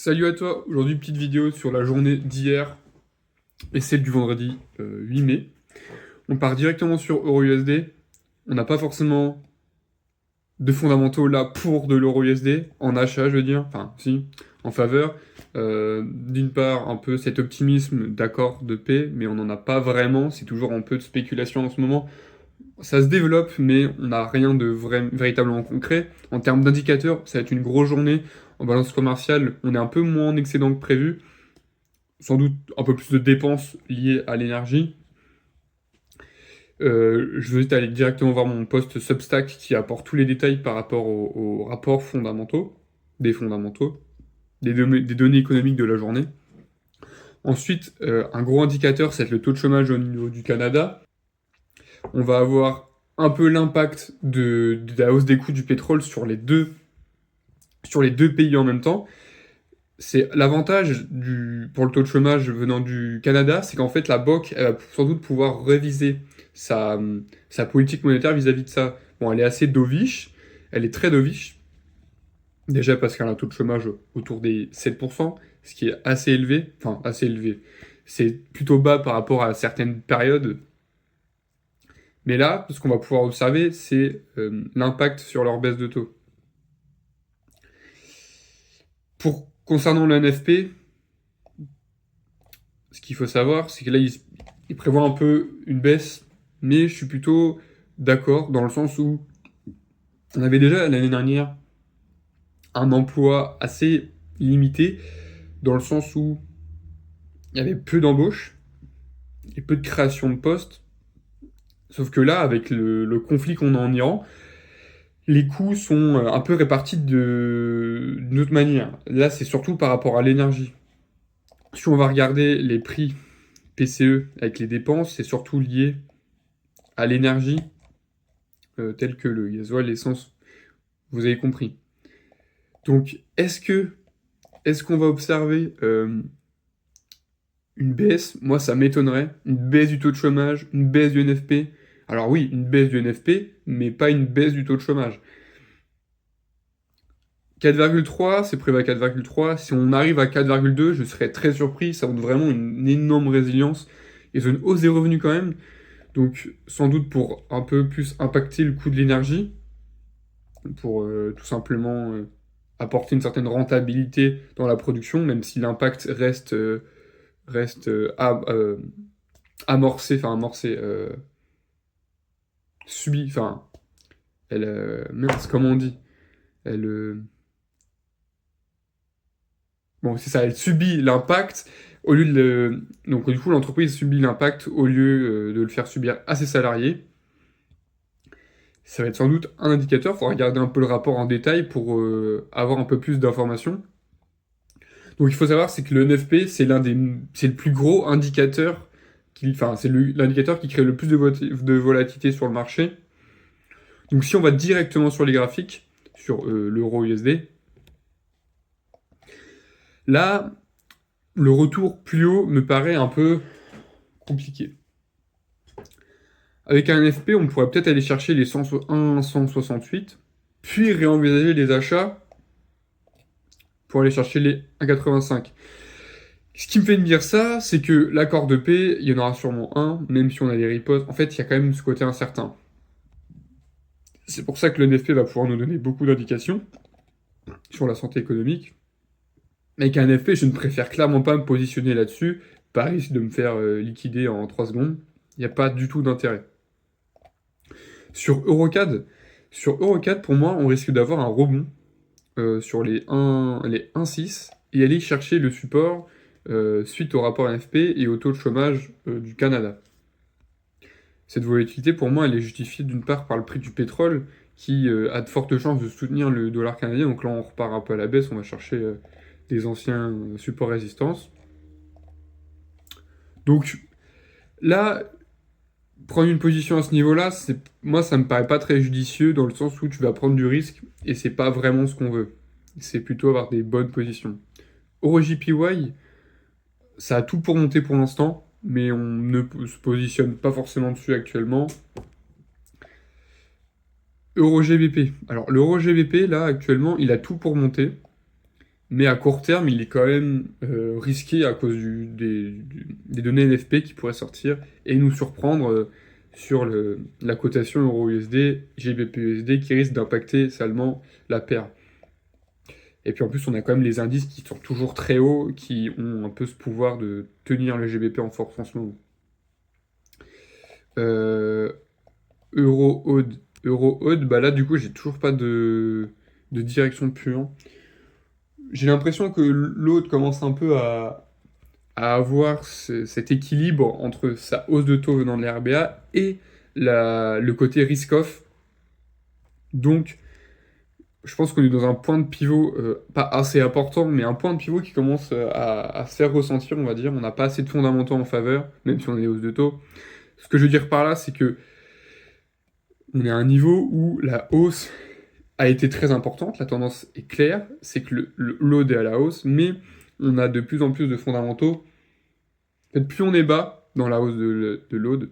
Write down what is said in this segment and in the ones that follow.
Salut à toi, aujourd'hui petite vidéo sur la journée d'hier et celle du vendredi 8 mai. On part directement sur EURUSD, on n'a pas forcément de fondamentaux là pour de l'EURUSD, en achat je veux dire, enfin si, en faveur. D'une part un peu cet optimisme d'accord de paix, mais on n'en a pas vraiment, c'est toujours un peu de spéculation en ce moment. Ça se développe, mais on n'a rien de véritablement concret. En termes d'indicateurs, ça va être une grosse journée. En balance commerciale, on est un peu moins en excédent que prévu. Sans doute un peu plus de dépenses liées à l'énergie. Je veux aller directement voir mon post Substack qui apporte tous les détails par rapport aux rapports fondamentaux, des données économiques de la journée. Ensuite, un gros indicateur, c'est le taux de chômage au niveau du Canada. On va avoir un peu l'impact de la hausse des coûts du pétrole sur les deux pays en même temps. C'est l'avantage pour le taux de chômage venant du Canada, c'est qu'en fait la BOC elle va sans doute pouvoir réviser sa politique monétaire vis-à-vis de ça. Bon, elle est assez dovish, elle est très dovish, déjà parce qu'elle a un taux de chômage autour des 7%, ce qui est assez élevé, enfin assez élevé. C'est plutôt bas par rapport à certaines périodes. Mais là, ce qu'on va pouvoir observer, c'est l'impact sur leur baisse de taux. Concernant le NFP, ce qu'il faut savoir, c'est que là, il prévoit un peu une baisse, mais je suis plutôt d'accord dans le sens où on avait déjà l'année dernière un emploi assez limité, dans le sens où il y avait peu d'embauches et peu de création de postes. Sauf que là, avec le conflit qu'on a en Iran, les coûts sont un peu répartis d'une autre manière. Là, c'est surtout par rapport à l'énergie. Si on va regarder les prix PCE avec les dépenses, c'est surtout lié à l'énergie, telle que le gasoil, l'essence, vous avez compris. Donc, est-ce qu'on va observer une baisse? Moi, ça m'étonnerait. Une baisse du taux de chômage, une baisse du NFP. Alors oui, une baisse du NFP, mais pas une baisse du taux de chômage. 4,3, c'est prévu à 4,3. Si on arrive à 4,2, je serais très surpris. Ça montre vraiment une énorme résilience. Ils ont une hausse des revenus quand même. Donc, sans doute pour un peu plus impacter le coût de l'énergie, pour tout simplement apporter une certaine rentabilité dans la production, même si l'impact reste amorcé, subi, enfin, mince, comment on dit? Elle, bon, c'est ça, elle subit l'impact au lieu donc du coup, l'entreprise subit l'impact au lieu de le faire subir à ses salariés. Ça va être sans doute un indicateur, il faudra regarder un peu le rapport en détail pour avoir un peu plus d'informations. Donc il faut savoir, c'est que le NFP, c'est le plus gros indicateur, enfin c'est l'indicateur qui crée le plus de volatilité sur le marché. Donc si on va directement sur les graphiques, sur l'euro USD, là, le retour plus haut me paraît un peu compliqué. Avec un NFP, on pourrait peut-être aller chercher les 1,168, puis réenvisager les achats pour aller chercher les 1,85. Ce qui me fait me dire ça, c'est que l'accord de paix, il y en aura sûrement un, même si on a des ripostes. En fait, il y a quand même ce côté incertain. C'est pour ça que le NFP va pouvoir nous donner beaucoup d'indications sur la santé économique. Mais avec un NFP, je ne préfère clairement pas me positionner là-dessus, par risque de me faire liquider en 3 secondes. Il n'y a pas du tout d'intérêt. Sur Eurocad, pour moi, on risque d'avoir un rebond sur les 1,6 et aller chercher le support suite au rapport NFP et au taux de chômage du Canada. Cette volatilité, pour moi, elle est justifiée d'une part par le prix du pétrole, qui a de fortes chances de soutenir le dollar canadien. Donc là, on repart un peu à la baisse, on va chercher des anciens supports résistance. Donc là, prendre une position à ce niveau-là, moi, ça me paraît pas très judicieux, dans le sens où tu vas prendre du risque, et c'est pas vraiment ce qu'on veut. C'est plutôt avoir des bonnes positions. EuroJPY, ça a tout pour monter pour l'instant, mais on ne se positionne pas forcément dessus actuellement. EuroGBP. Alors, l'EuroGBP, là, actuellement, il a tout pour monter. mais à court terme, il est quand même risqué à cause des données NFP qui pourraient sortir et nous surprendre sur la cotation euro-USD, GBP-USD qui risque d'impacter salement la paire. Et puis en plus, on a quand même les indices qui sont toujours très hauts, qui ont un peu ce pouvoir de tenir le GBP en force en ce moment. Euh, Euro-Aude. Euro-Aude, bah là, du coup, j'ai toujours pas de direction pure. J'ai l'impression que l'autre commence un peu à avoir cet équilibre entre sa hausse de taux venant de la RBA et le côté risk-off. Donc, je pense qu'on est dans un point de pivot, pas assez important, mais un point de pivot qui commence à se faire ressentir, on va dire. On n'a pas assez de fondamentaux en faveur, même si on est hausse de taux. Ce que je veux dire par là, c'est que on est à un niveau où la hausse a été très importante, la tendance est claire, c'est que le load est à la hausse, mais on a de plus en plus de fondamentaux. En fait, plus on est bas dans la hausse de load,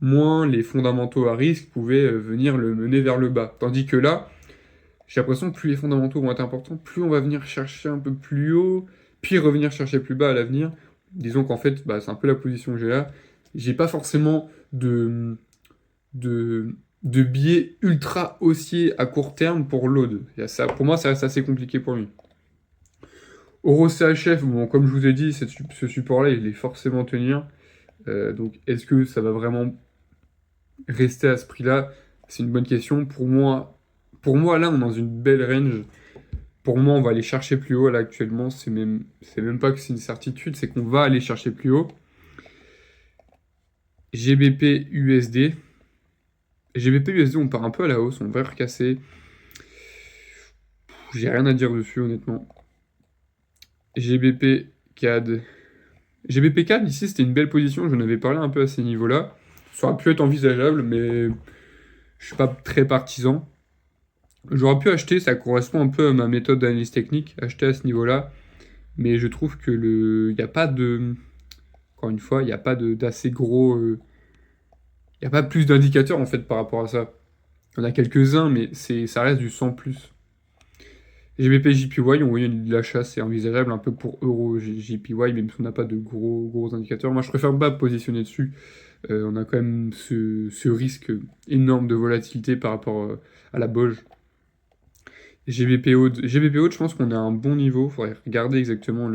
moins les fondamentaux à risque pouvaient venir le mener vers le bas. Tandis que là, j'ai l'impression que plus les fondamentaux vont être importants, plus on va venir chercher un peu plus haut, puis revenir chercher plus bas à l'avenir. Disons qu'en fait, bah, c'est un peu la position que j'ai là. J'ai pas forcément de biais ultra haussier à court terme pour l'aude. Ça, pour moi, ça reste assez compliqué pour lui. Euro CHF, bon, comme je vous ai dit, ce support-là, il est forcément tenir. Donc, est-ce que ça va vraiment rester à ce prix-là? C'est une bonne question. Pour moi, là, on est dans une belle range. Pour moi, on va aller chercher plus haut. Là, actuellement, c'est même pas que c'est une certitude, c'est qu'on va aller chercher plus haut. GBP USD. GBP USD, on part un peu à la hausse, on va recasser. J'ai rien à dire dessus, honnêtement. GBP CAD. GBP CAD, ici, c'était une belle position. J'en avais parlé un peu à ces niveaux-là. Ça aurait pu être envisageable, mais je suis pas très partisan. J'aurais pu acheter, ça correspond un peu à ma méthode d'analyse technique, acheter à ce niveau-là. Mais je trouve que il n'y a pas de. Encore une fois, il n'y a pas d'assez gros. Il n'y a pas plus d'indicateurs en fait par rapport à ça. Il y en a quelques-uns, mais ça reste du 100 plus. GBP JPY, on voyait de l'achat, c'est envisageable un peu pour Euro JPY, même si on n'a pas de gros indicateurs. Moi, je préfère pas me positionner dessus. On a quand même ce risque énorme de volatilité par rapport à la BOJ. GBP Aude, je pense qu'on est à un bon niveau. Il faudrait regarder exactement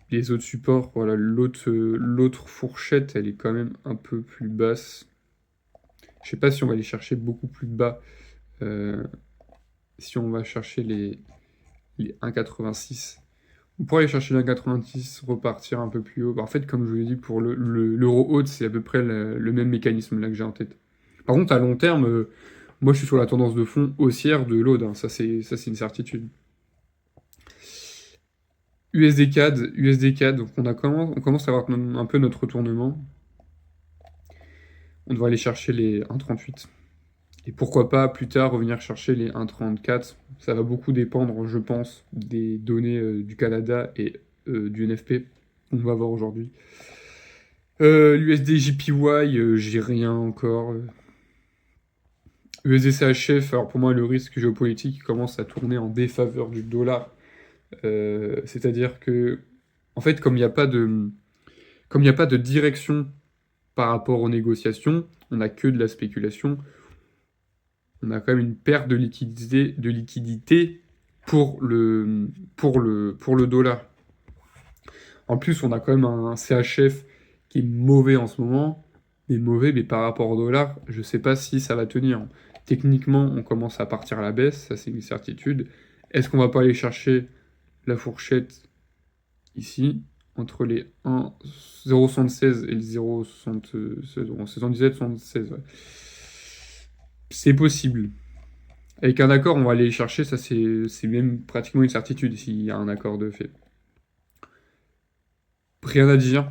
les autres supports. Voilà, l'autre fourchette, elle est quand même un peu plus basse. Je sais pas si on va aller chercher beaucoup plus bas. Si on va chercher les 1,86. On pourrait aller chercher les 1,86, repartir un peu plus haut. Bah, en fait, comme je vous l'ai dit, pour l'euro haute, c'est à peu près le même mécanisme là que j'ai en tête. Par contre, à long terme, moi je suis sur la tendance de fond haussière de l'aude, hein. Ça c'est une certitude. USD CAD, donc on commence à avoir un peu notre retournement. On devrait aller chercher les 1,38. Et pourquoi pas plus tard revenir chercher les 1,34. Ça va beaucoup dépendre, je pense, des données du Canada et du NFP qu'on va voir aujourd'hui. L'USD JPY, j'ai rien encore. USD CHF, alors pour moi le risque géopolitique commence à tourner en défaveur du dollar. C'est-à-dire que, en fait, comme il n'y a pas de direction par rapport aux négociations, on n'a que de la spéculation. On a quand même une perte de liquidité pour le dollar. En plus, on a quand même un CHF qui est mauvais en ce moment, mais par rapport au dollar, je ne sais pas si ça va tenir. Techniquement, on commence à partir à la baisse, ça c'est une certitude. Est-ce qu'on va pas aller chercher la fourchette ici, entre les 0,76 et le 0,77, 76, ouais. C'est possible. Avec un accord, on va aller chercher, ça c'est même pratiquement une certitude s'il y a un accord de fait. Rien à dire.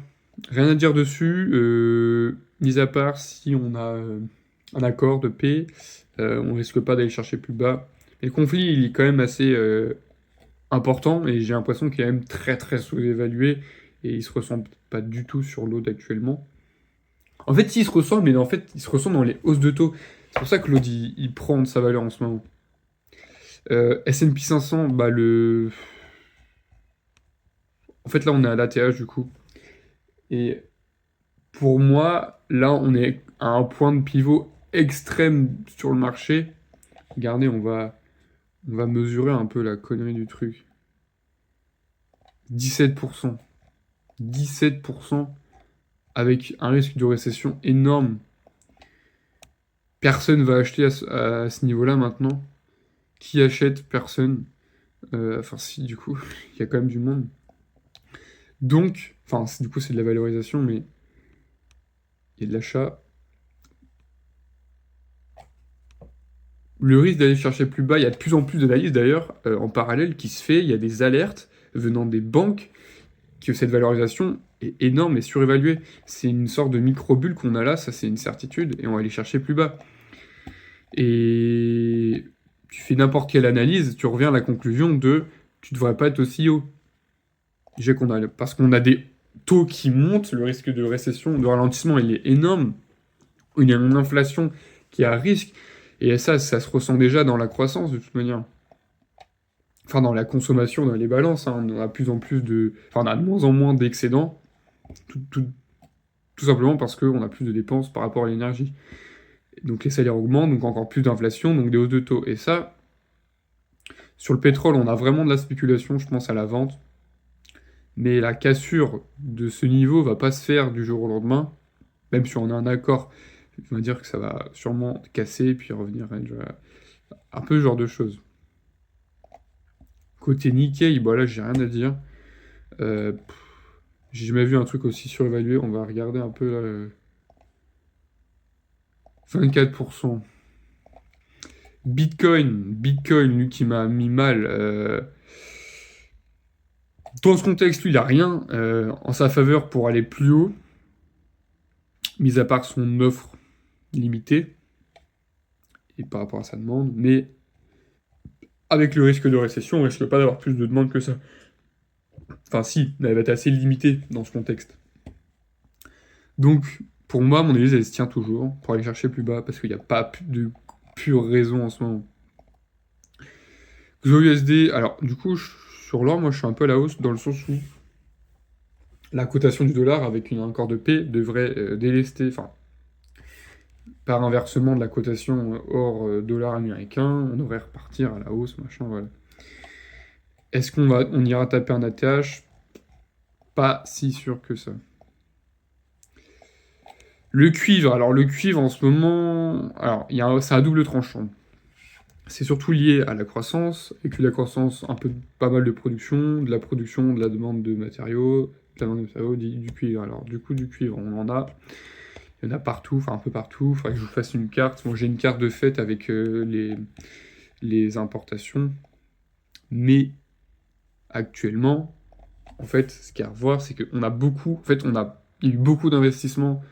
Rien à dire dessus, mis à part si on a un accord de paix, on risque pas d'aller chercher plus bas. Mais le conflit, il est quand même assez important et j'ai l'impression qu'il est même très très sous-évalué et il se ressent pas du tout sur l'aude actuellement. En fait, si, il se ressent, mais en fait, il se ressent dans les hausses de taux. C'est pour ça que l'aude, il prend de sa valeur en ce moment. S&P 500, bah en fait là on est à l'ATH du coup. Et pour moi, là on est à un point de pivot extrême sur le marché. Regardez, on va mesurer un peu la connerie du truc. 17%. 17% avec un risque de récession énorme. Personne va acheter à ce niveau-là maintenant. Qui achète? Personne. Enfin, si, du coup, il y a quand même du monde. Donc, enfin, du coup, c'est de la valorisation, mais il y a de l'achat. Le risque d'aller chercher plus bas, il y a de plus en plus d'analyses d'ailleurs, en parallèle, qui se fait. Il y a des alertes venant des banques que cette valorisation est énorme et surévaluée. C'est une sorte de micro-bulle qu'on a là, ça c'est une certitude, et on va aller chercher plus bas. Et tu fais n'importe quelle analyse, tu reviens à la conclusion de tu devrais pas être aussi haut. Parce qu'on a des taux qui montent, le risque de récession, de ralentissement, il est énorme. Il y a une inflation qui est à risque. Et ça se ressent déjà dans la croissance, de toute manière. Enfin, dans la consommation, dans les balances, hein. On a de plus en plus de... Enfin, on a de moins en moins d'excédents. Tout simplement parce qu'on a plus de dépenses par rapport à l'énergie. Donc les salaires augmentent, donc encore plus d'inflation, donc des hausses de taux. Et ça, sur le pétrole, on a vraiment de la spéculation, je pense, à la vente. Mais la cassure de ce niveau va pas se faire du jour au lendemain, même si on a un accord. On va dire que ça va sûrement casser, puis revenir un peu ce genre de choses. Côté Nikkei, bon là j'ai rien à dire. Pff, j'ai jamais vu un truc aussi surévalué. On va regarder un peu là. 24%. Bitcoin, lui qui m'a mis mal. Dans ce contexte, lui, il a rien en sa faveur pour aller plus haut, mis à part son offre limitée et par rapport à sa demande. Mais avec le risque de récession, on risque pas d'avoir plus de demandes que ça. Enfin, si, mais elle va être assez limitée dans ce contexte. Donc, pour moi, mon analyse, elle se tient toujours pour aller chercher plus bas parce qu'il n'y a pas de pure raison en ce moment. XOUSD, alors du coup, sur l'or, moi je suis un peu à la hausse dans le sens où la cotation du dollar avec un accord de paix devrait délester, enfin, par inversement de la cotation or-dollar américain, on devrait repartir à la hausse, machin, voilà. Est-ce on ira taper un ATH? Pas si sûr que ça. Le cuivre, alors le cuivre en ce moment, alors c'est à double tranchant. C'est surtout lié à la croissance, et que la croissance, pas mal de production, de la demande de matériaux, de la demande de matériaux, du cuivre. Alors du coup, du cuivre, il y en a partout, enfin un peu partout. Il faudrait que je vous fasse une carte. Bon, j'ai une carte de fête avec les importations, mais actuellement, en fait, ce qu'il y a à voir, c'est qu'on a beaucoup, en fait, il y a eu beaucoup d'investissements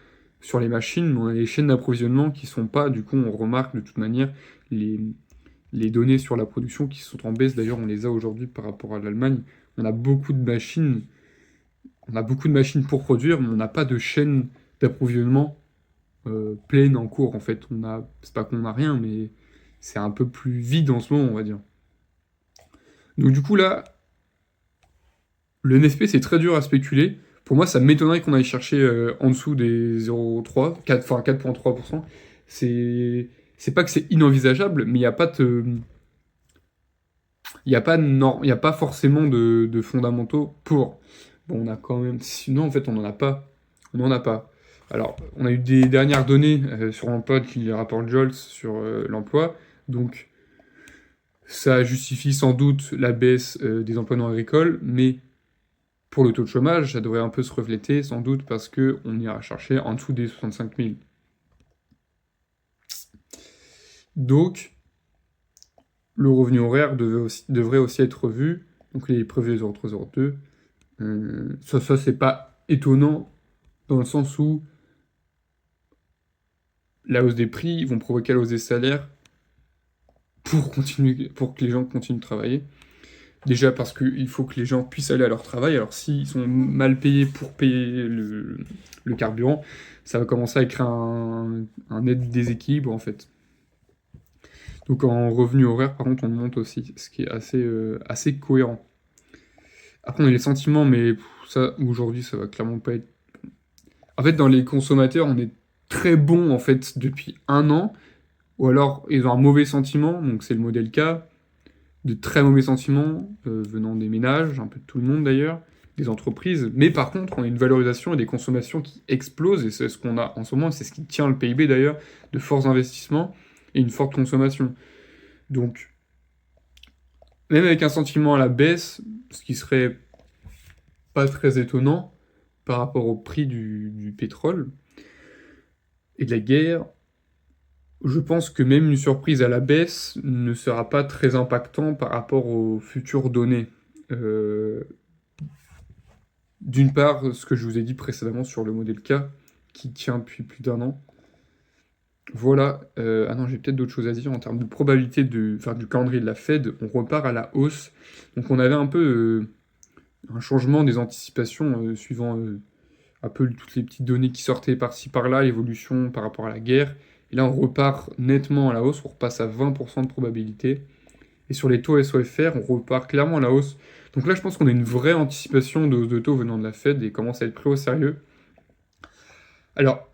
sur les machines, mais on a les chaînes d'approvisionnement qui sont pas, du coup, on remarque de toute manière les, les données sur la production qui sont en baisse. D'ailleurs, on les a aujourd'hui par rapport à l'Allemagne. On a beaucoup de machines, on a beaucoup de machines pour produire, mais on n'a pas de chaîne d'approvisionnement pleine en cours. En fait, c'est pas qu'on n'a rien, mais c'est un peu plus vide en ce moment, on va dire. Donc du coup là, le NFP c'est très dur à spéculer. Pour moi, ça m'étonnerait qu'on aille chercher en dessous des 0,3, 4, enfin 4,3%. C'est pas que c'est inenvisageable, mais il n'y a pas de, il y a pas non, il y a pas forcément de fondamentaux pour. Bon, on a quand même. Sinon, en fait, on n'en a pas. On n'en a pas. Alors, on a eu des dernières données sur l'emploi qui rapporte Jolts sur l'emploi. Donc, ça justifie sans doute la baisse des emplois non agricoles, mais pour le taux de chômage, ça devrait un peu se refléter, sans doute parce qu'on ira chercher en dessous des 65 000. Donc, le revenu horaire devrait aussi être revu. Donc, il est prévu 0,3-0,2. Ça c'est pas étonnant dans le sens où la hausse des prix vont provoquer la hausse des salaires pour que les gens continuent de travailler. Déjà parce qu'il faut que les gens puissent aller à leur travail. Alors s'ils sont mal payés pour payer le carburant, ça va commencer à créer un net déséquilibre en fait. Donc en revenu horaire, par contre, on monte aussi, ce qui est assez cohérent. Après, on a les sentiments, mais ça, aujourd'hui, ça va clairement pas être... En fait, dans les consommateurs, on est très bon, en fait, depuis un an, ou alors ils ont un mauvais sentiment, donc c'est le modèle K, de très mauvais sentiments venant des ménages, un peu de tout le monde d'ailleurs, des entreprises, mais par contre, on a une valorisation et des consommations qui explosent, et c'est ce qu'on a en ce moment, c'est ce qui tient le PIB d'ailleurs, de forts investissements et une forte consommation. Donc, même avec un sentiment à la baisse, ce qui serait pas très étonnant par rapport au prix du pétrole et de la guerre, je pense que même une surprise à la baisse ne sera pas très impactant par rapport aux futures données. Euh, D'une part, ce que je vous ai dit précédemment sur le modèle K, qui tient depuis plus d'un an. Voilà. Ah non, j'ai peut-être d'autres choses à dire en termes de probabilité du calendrier de la Fed. On repart à la hausse. Donc on avait un peu un changement des anticipations suivant un peu toutes les petites données qui sortaient par-ci par-là, l'évolution par rapport à la guerre. Et là, on repart nettement à la hausse, on repasse à 20% de probabilité. Et sur les taux SOFR, on repart clairement à la hausse. Donc là, je pense qu'on a une vraie anticipation de hausse de taux venant de la Fed et commence à être pris au sérieux. Alors,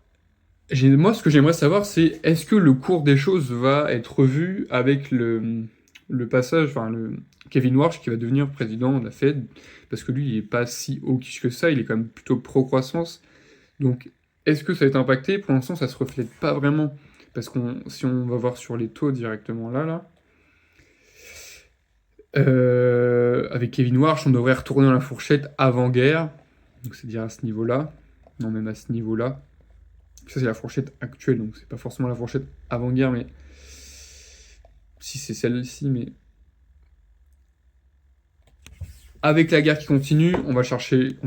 moi, ce que j'aimerais savoir, c'est est-ce que le cours des choses va être revu avec le passage, enfin, le Kevin Warsh qui va devenir président de la Fed, parce que lui, il n'est pas si hawkish que ça, il est quand même plutôt pro-croissance. Donc, est-ce que ça va être impacté? Pour l'instant, ça se reflète pas vraiment, parce si on va voir sur les taux directement là, avec Kevin Warsh, on devrait retourner dans la fourchette avant-guerre, donc c'est-à-dire à ce niveau-là, non même à ce niveau-là. Ça c'est la fourchette actuelle, donc c'est pas forcément la fourchette avant-guerre, mais si c'est celle-ci, mais avec la guerre qui continue, on va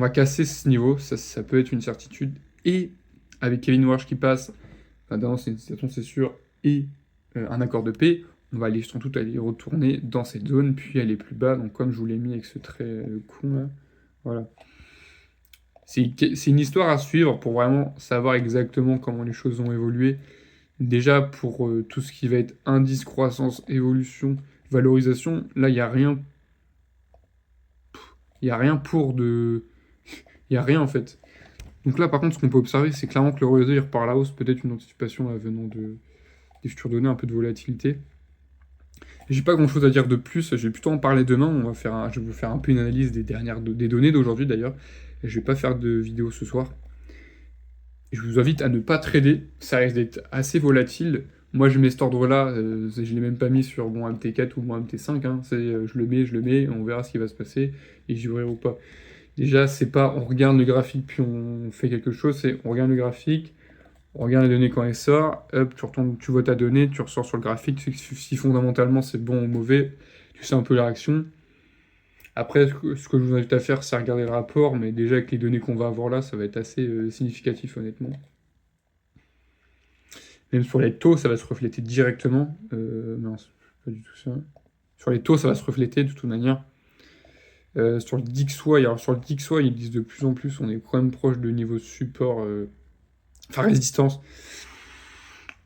casser ce niveau, ça peut être une certitude, et avec Kevin Warsh qui passe, enfin dans cette situation c'est sûr, et un accord de paix, on va aller sans doute aller retourner dans cette zone, puis aller plus bas, donc comme je vous l'ai mis avec ce trait con là, voilà. C'est une histoire à suivre pour vraiment savoir exactement comment les choses ont évolué. Déjà pour tout ce qui va être indice, croissance, évolution, valorisation, là il n'y a rien. Il n'y a rien pour de. Il n'y a rien en fait. Donc là par contre ce qu'on peut observer c'est clairement que le euro-USD il repart à la hausse, peut-être une anticipation venant des futures données, un peu de volatilité. J'ai pas grand chose à dire de plus, je vais plutôt en parler demain. Je vais vous faire un peu une analyse des données d'aujourd'hui d'ailleurs. Et je vais pas faire de vidéo ce soir. Et je vous invite à ne pas trader, ça risque d'être assez volatile. Moi je mets cet ordre-là, je l'ai même pas mis sur mon MT4 ou mon MT5, hein. Je le mets, on verra ce qui va se passer, et j'y ouvrirai ou pas. Déjà, c'est pas on regarde le graphique puis on fait quelque chose, c'est on regarde le graphique, on regarde les données quand elles sortent, hop, tu vois ta donnée, tu ressors sur le graphique, si fondamentalement c'est bon ou mauvais, tu sais un peu la réaction. Après, ce que je vous invite à faire, c'est regarder le rapport, mais déjà avec les données qu'on va avoir là, ça va être assez significatif honnêtement. Même sur les taux, ça va se refléter directement. Non, c'est pas du tout ça. Sur les taux, ça va se refléter de toute manière. Sur le DXY, alors sur le DXY, ils disent de plus en plus, on est quand même proche de niveau de support, enfin résistance.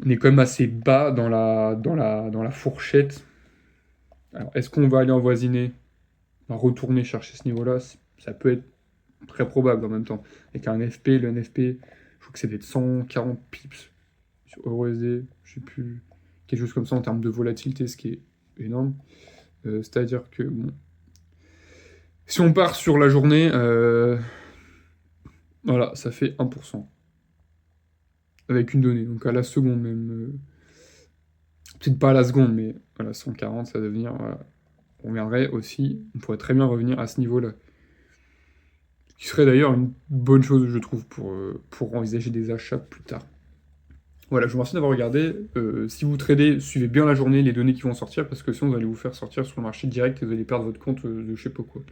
On est quand même assez bas dans la fourchette. Alors, est-ce qu'on va aller en voisiner, on va retourner chercher ce niveau-là? Ça peut être très probable en même temps. Avec un NFP, le NFP, je crois que c'est d'être 140 pips sur EURUSD, je sais plus, quelque chose comme ça en termes de volatilité, ce qui est énorme. C'est-à-dire que, bon, si on part sur la journée, voilà, ça fait 1%. Avec une donnée, donc à la seconde même. Peut-être pas à la seconde, mais voilà, 140, ça va devenir, voilà. On reviendrait aussi, on pourrait très bien revenir à ce niveau-là. Ce qui serait d'ailleurs une bonne chose, je trouve, pour envisager des achats plus tard. Voilà, je vous remercie d'avoir regardé. Si vous tradez, suivez bien la journée, les données qui vont sortir, parce que sinon vous allez vous faire sortir sur le marché direct et vous allez perdre votre compte de je sais pas quoi.